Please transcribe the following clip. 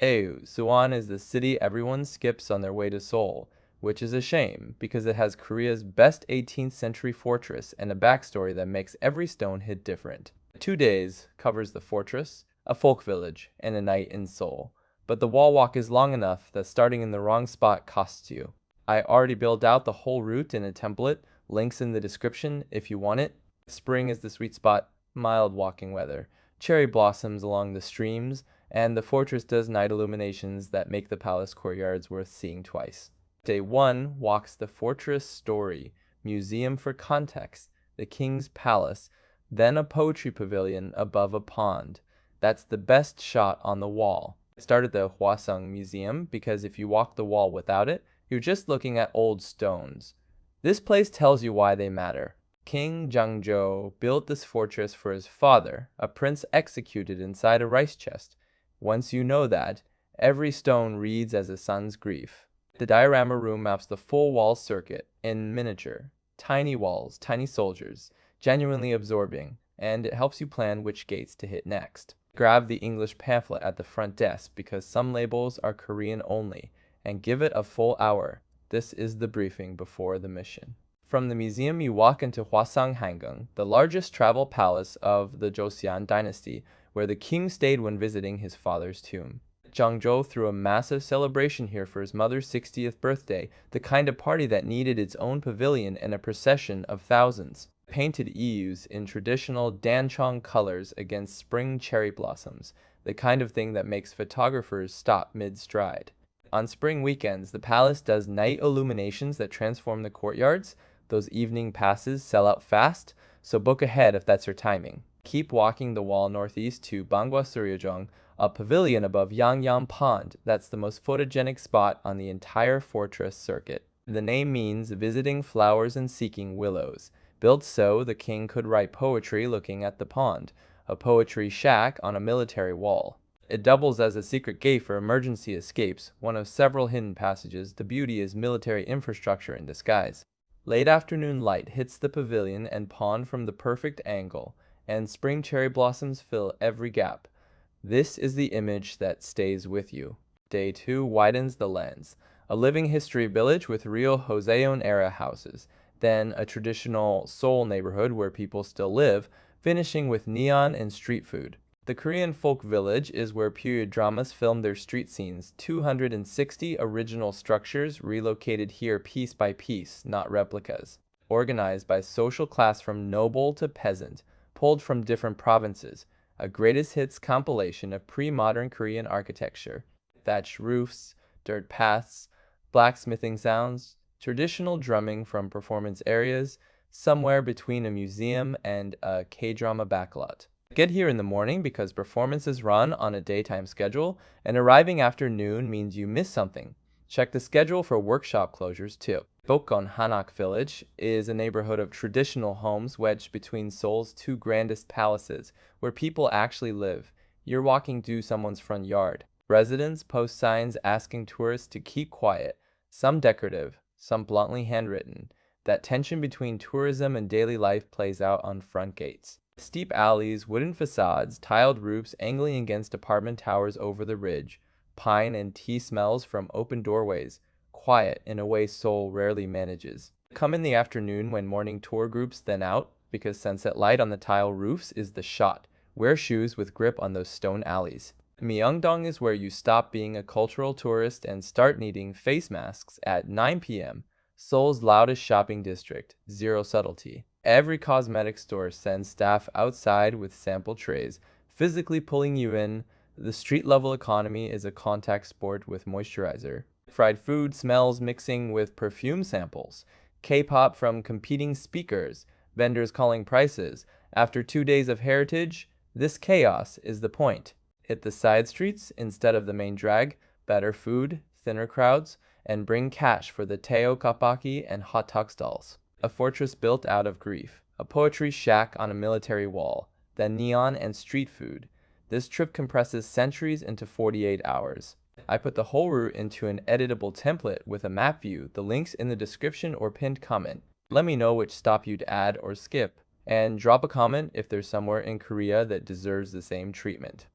Suwon is the city everyone skips on their way to Seoul, which is a shame because it has Korea's best 18th century fortress and a backstory that makes every stone hit different. 2 days covers the fortress, a folk village, and a night in Seoul. But the wall walk is long enough that starting in the wrong spot costs you. I already built out the whole route in a template, links in the description if you want it. Spring is the sweet spot, mild walking weather, cherry blossoms along the streams, and the fortress does night illuminations that make the palace courtyards worth seeing twice. Day 1 walks the fortress story, museum for context, the king's palace, then a poetry pavilion above a pond. That's the best shot on the wall. I started the Hwaseong Museum because if you walk the wall without it, you're just looking at old stones. This place tells you why they matter. King Jeongjo built this fortress for his father, a prince executed inside a rice chest. Once you know that, every stone reads as a son's grief. The diorama room maps the full wall circuit in miniature. Tiny walls, tiny soldiers, genuinely absorbing, and it helps you plan which gates to hit next. Grab the English pamphlet at the front desk because some labels are Korean only, and give it a full hour. This is the briefing before the mission. From the museum, you walk into Hwaseong Haenggung, the largest travel palace of the Joseon dynasty, where the king stayed when visiting his father's tomb. Jeongjo threw a massive celebration here for his mother's 60th birthday, the kind of party that needed its own pavilion and a procession of thousands. Painted EUs in traditional danchong colors against spring cherry blossoms, the kind of thing that makes photographers stop mid-stride. On spring weekends, the palace does night illuminations that transform the courtyards. Those evening passes sell out fast, so book ahead if that's your timing. Keep walking the wall northeast to Banghwasuryujeong, a pavilion above Yongyeon Pond. That's the most photogenic spot on the entire fortress circuit. The name means visiting flowers and seeking willows. Built so the king could write poetry looking at the pond, a poetry shack on a military wall. It doubles as a secret gate for emergency escapes, one of several hidden passages. The beauty is military infrastructure in disguise. Late afternoon light hits the pavilion and pond from the perfect angle, and spring cherry blossoms fill every gap. This is the image that stays with you. Day 2 widens the lens. A living history village with real Joseon-era houses, then a traditional Seoul neighborhood where people still live, finishing with neon and street food. The Korean folk village is where period dramas film their street scenes. 260 original structures relocated here piece by piece, not replicas. Organized by social class from noble to peasant, pulled from different provinces. A greatest hits compilation of pre-modern Korean architecture. Thatched roofs, dirt paths, blacksmithing sounds, traditional drumming from performance areas, somewhere between a museum and a K-drama backlot. Get here in the morning because performances run on a daytime schedule, and arriving after noon means you miss something. Check the schedule for workshop closures too. Bukchon Hanok Village is a neighborhood of traditional homes wedged between Seoul's two grandest palaces, where people actually live. You're walking through someone's front yard. Residents post signs asking tourists to keep quiet, some decorative, some bluntly handwritten. That tension between tourism and daily life plays out on front gates. Steep alleys, wooden facades, tiled roofs angling against apartment towers over the ridge, pine and tea smells from open doorways, quiet in a way Seoul rarely manages. Come in the afternoon when morning tour groups thin out, because sunset light on the tile roofs is the shot. Wear shoes with grip on those stone alleys. Myeongdong is where you stop being a cultural tourist and start needing face masks at 9 p.m. Seoul's loudest shopping district, zero subtlety. Every cosmetic store sends staff outside with sample trays, physically pulling you in. The street-level economy is a contact sport with moisturizer. Fried food smells mixing with perfume samples. K-pop from competing speakers. Vendors calling prices. After 2 days of heritage, this chaos is the point. Hit the side streets instead of the main drag. Better food, thinner crowds, and bring cash for the teo kapaki and hot dog stalls. A fortress built out of grief, a poetry shack on a military wall, then neon and street food. This trip compresses centuries into 48 hours. I put the whole route into an editable template with a map view, the links in the description or pinned comment. Let me know which stop you'd add or skip, and drop a comment if there's somewhere in Korea that deserves the same treatment.